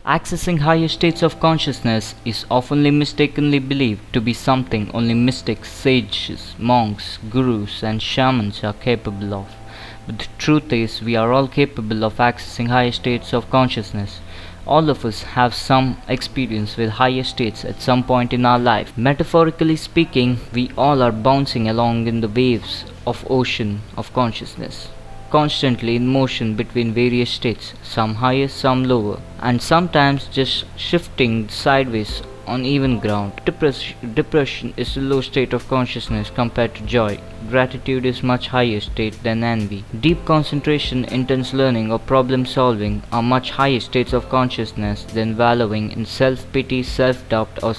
Accessing higher states of consciousness is often mistakenly believed to be something only mystics, sages, monks, gurus, and shamans are capable of. But the truth is, we are all capable of accessing higher states of consciousness. All of us have some experience with higher states at some point in our life. Metaphorically speaking, we all are bouncing along in the waves of ocean of consciousness, constantly in motion between various states, some higher, some lower, and sometimes just shifting sideways on even ground. Depression is a low state of consciousness compared to joy. Gratitude is much higher state than envy. Deep concentration, intense learning, or problem solving are much higher states of consciousness than wallowing in self-pity, self-doubt, or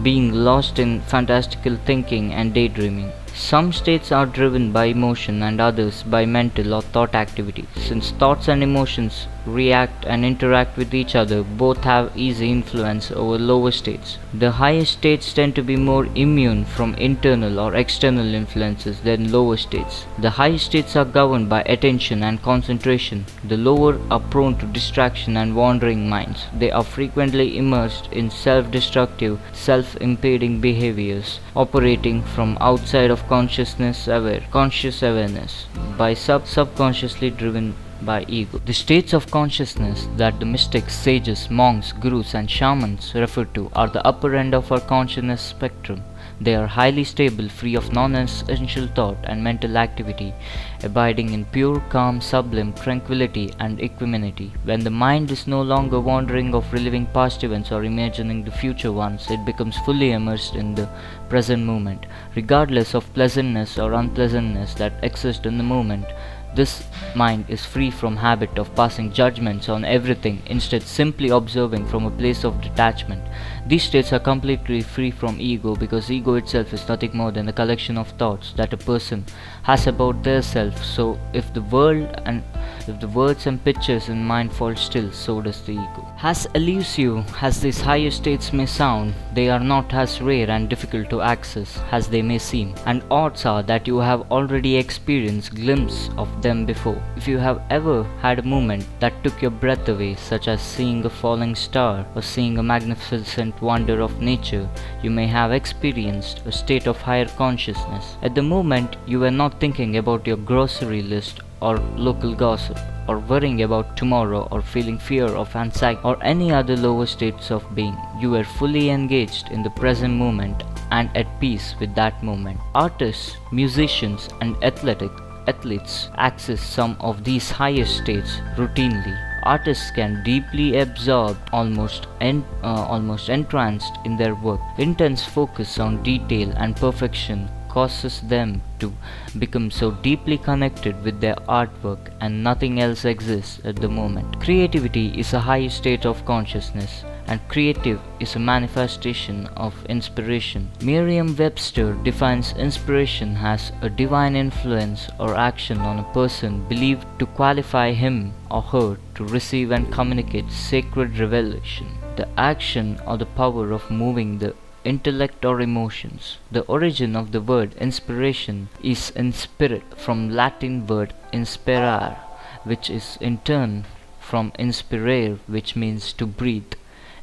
being lost in fantastical thinking and daydreaming. Some states are driven by emotion and others by mental or thought activity. Since thoughts and emotions react and interact with each other, both have easy influence over lower states. The higher states tend to be more immune from internal or external influences than lower states. The higher states are governed by attention and concentration. The lower are prone to distraction and wandering minds. They are frequently immersed in self-destructive, self-impeding behaviors, operating from outside of conscious awareness, by subconsciously driven by ego. The states of consciousness that the mystics, sages, monks, gurus, and shamans refer to are the upper end of our consciousness spectrum. They are highly stable, free of non-essential thought and mental activity, abiding in pure, calm, sublime tranquility and equanimity. When the mind is no longer wandering of reliving past events or imagining the future ones, it becomes fully immersed in the present moment, regardless of pleasantness or unpleasantness that exist in the moment. This mind is free from habit of passing judgments on everything, instead simply observing from a place of detachment. These states are completely free from ego, because ego itself is nothing more than a collection of thoughts that a person has about their self. So if the words and pictures in mind fall still, so does the ego. As elusive as these higher states may sound, they are not as rare and difficult to access as they may seem, and odds are that you have already experienced glimpses of them before. If you have ever had a moment that took your breath away, such as seeing a falling star or seeing a magnificent wonder of nature, you may have experienced a state of higher consciousness. At the moment, you were not thinking about your grocery list or local gossip, or worrying about tomorrow, or feeling fear of anxiety or any other lower states of being. You were fully engaged in the present moment and at peace with that moment. Artists, musicians, and athletes access some of these higher states routinely. Artists can deeply absorbed, almost entranced in their work. Intense focus on detail and perfection causes them to become so deeply connected with their artwork, and nothing else exists at the moment. Creativity is a high state of consciousness, and creative is a manifestation of inspiration. Merriam-Webster defines inspiration as a divine influence or action on a person believed to qualify him or her to receive and communicate sacred revelation. The action or the power of moving the intellect or emotions. The origin of the word inspiration is in spirit, from Latin word inspirare, which is in turn from inspirare, which means to breathe.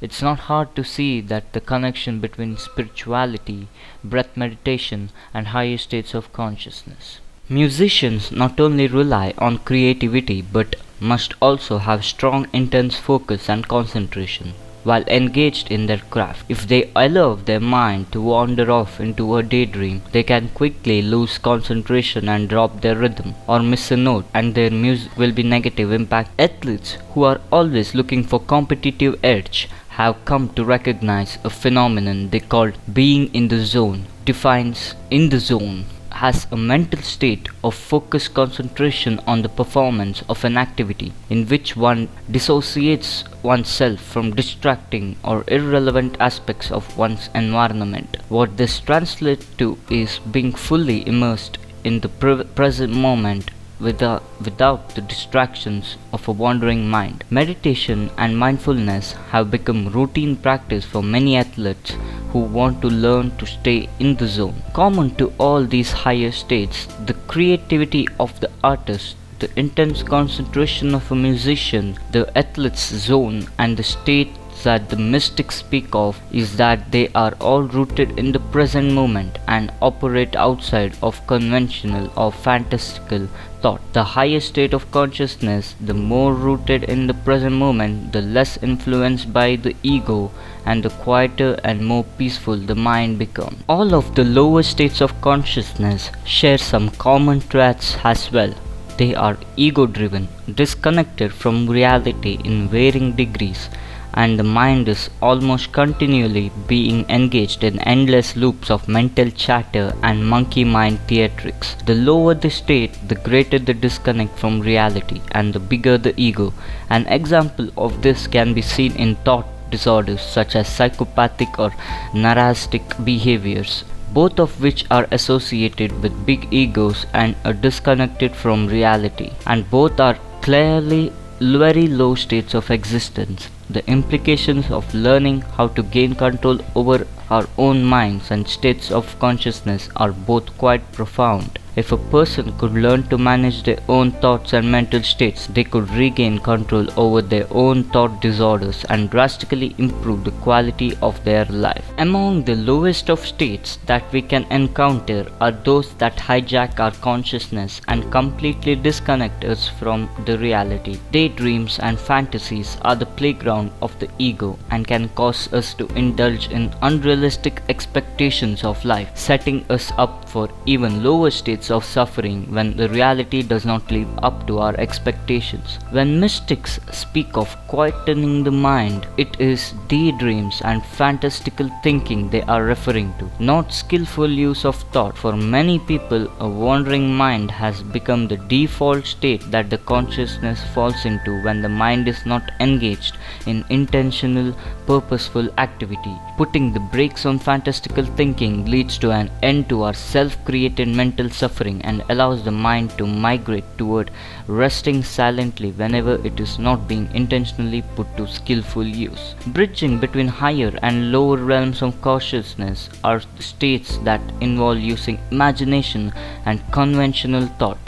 It's not hard to see that the connection between spirituality, breath meditation, and higher states of consciousness. Musicians not only rely on creativity but must also have strong intense focus and concentration while engaged in their craft. If they allow their mind to wander off into a daydream, they can quickly lose concentration and drop their rhythm, or miss a note, and their music will be negative impact. Athletes who are always looking for competitive edge have come to recognize a phenomenon they call being in the zone. Defines in the zone has a mental state of focused concentration on the performance of an activity, in which one dissociates oneself from distracting or irrelevant aspects of one's environment. What this translates to is being fully immersed in the present moment without the distractions of a wandering mind. Meditation and mindfulness have become routine practice for many athletes who want to learn to stay in the zone. Common to all these higher states, the creativity of the artist, the intense concentration of a musician, the athlete's zone, and the state that the mystics speak of is that they are all rooted in the present moment and operate outside of conventional or fantastical thought. The higher state of consciousness, the more rooted in the present moment, the less influenced by the ego, and the quieter and more peaceful the mind becomes. All of the lower states of consciousness share some common traits as well. They are ego driven, disconnected from reality in varying degrees, and the mind is almost continually being engaged in endless loops of mental chatter and monkey mind theatrics. The lower the state, the greater the disconnect from reality and the bigger the ego. An example of this can be seen in thought disorders such as psychopathic or narcissistic behaviors, both of which are associated with big egos and are disconnected from reality, and both are clearly very low states of existence. The implications of learning how to gain control over our own minds and states of consciousness are both quite profound. If a person could learn to manage their own thoughts and mental states, they could regain control over their own thought disorders and drastically improve the quality of their life. Among the lowest of states that we can encounter are those that hijack our consciousness and completely disconnect us from the reality. Daydreams and fantasies are the playground of the ego and can cause us to indulge in unrealistic expectations of life, setting us up for even lower states of suffering when the reality does not live up to our expectations. When mystics speak of quietening the mind, it is daydreams and fantastical thinking they are referring to, not skillful use of thought. For many people, a wandering mind has become the default state that the consciousness falls into when the mind is not engaged in intentional, purposeful activity. Putting the brakes on fantastical thinking leads to an end to our self-created mental suffering and allows the mind to migrate toward resting silently whenever it is not being intentionally put to skillful use. Bridging between higher and lower realms of consciousness are states that involve using imagination and conventional thought,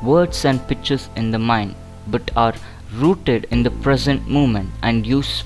words and pictures in the mind, but are rooted in the present moment and used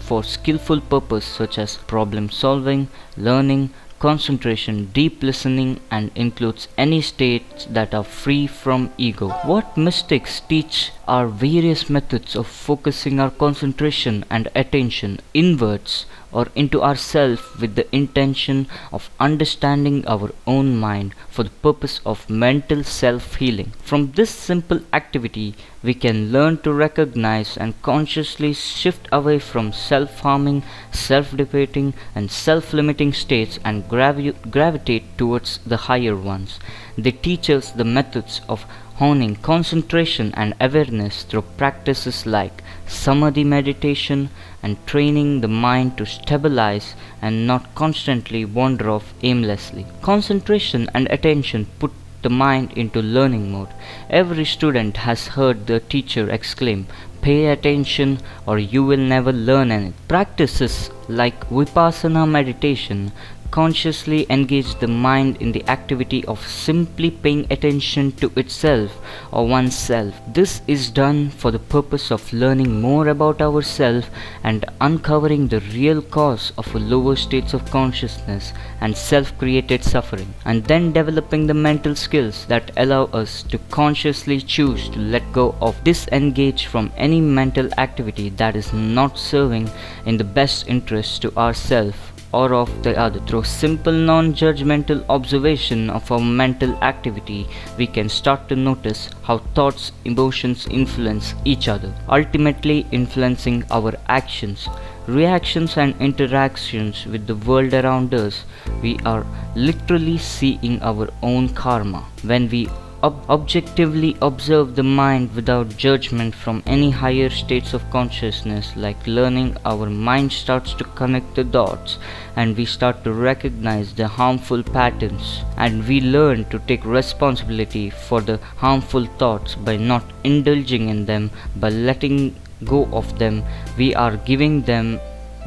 for skillful purpose such as problem solving, learning, concentration, deep listening, and includes any states that are free from ego. What mystics teach are various methods of focusing our concentration and attention inwards or into ourselves with the intention of understanding our own mind for the purpose of mental self-healing. From this simple activity, we can learn to recognize and consciously shift away from self-harming, self-defeating, and self-limiting states and gravitate towards the higher ones. They teach us the methods of honing concentration and awareness through practices like samadhi meditation and training the mind to stabilize and not constantly wander off aimlessly. Concentration and attention put the mind into learning mode. Every student has heard the teacher exclaim, "Pay attention or you will never learn anything." Practices like vipassana meditation consciously engage the mind in the activity of simply paying attention to itself or oneself. This is done for the purpose of learning more about ourselves and uncovering the real cause of lower states of consciousness and self-created suffering, and then developing the mental skills that allow us to consciously choose to let go of, disengage from any mental activity that is not serving in the best interest to ourselves or of the other. Through simple non-judgmental observation of our mental activity, we can start to notice how thoughts, emotions influence each other, ultimately influencing our actions, reactions and interactions with the world around us. We are literally seeing our own karma. When we objectively observe the mind without judgment from any higher states of consciousness, like learning, our mind starts to connect the dots and we start to recognize the harmful patterns, and we learn to take responsibility for the harmful thoughts by not indulging in them, by letting go of them. We are giving them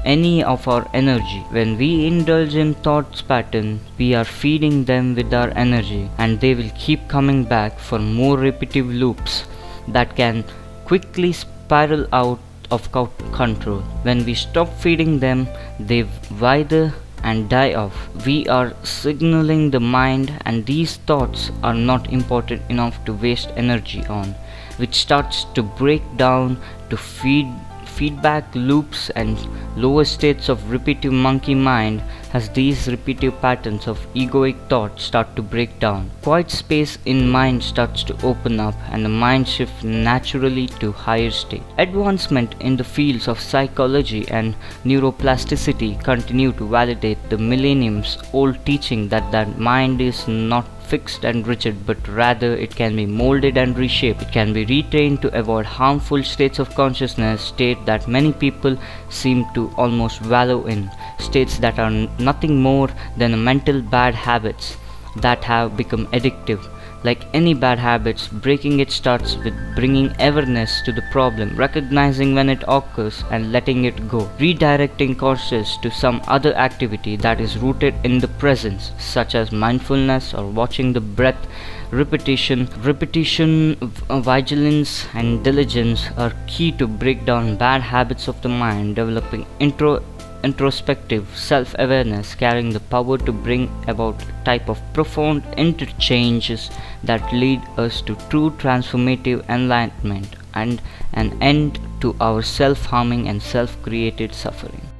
any of our energy. When we indulge in thoughts pattern, we are feeding them with our energy, and they will keep coming back for more repetitive loops that can quickly spiral out of control. When we stop feeding them, they wither and die off. We are signaling the mind, and these thoughts are not important enough to waste energy on, which starts to break down to feedback loops and lower states of repetitive monkey mind. As these repetitive patterns of egoic thought start to break down, quiet space in mind starts to open up, and the mind shifts naturally to higher state. Advancement in the fields of psychology and neuroplasticity continue to validate the millenniums old teaching that the mind is not fixed and rigid, but rather it can be molded and reshaped. It can be retrained to avoid harmful states of consciousness, state that many people seem to almost wallow in, states that are nothing more than mental bad habits that have become addictive. Like any bad habits, breaking it starts with bringing awareness to the problem, recognizing when it occurs and letting it go, redirecting consciousness to some other activity that is rooted in the presence, such as mindfulness or watching the breath. Repetition, vigilance, and diligence are key to break down bad habits of the mind, developing introspective self-awareness, carrying the power to bring about a type of profound interchanges that lead us to true transformative enlightenment and an end to our self-harming and self-created suffering.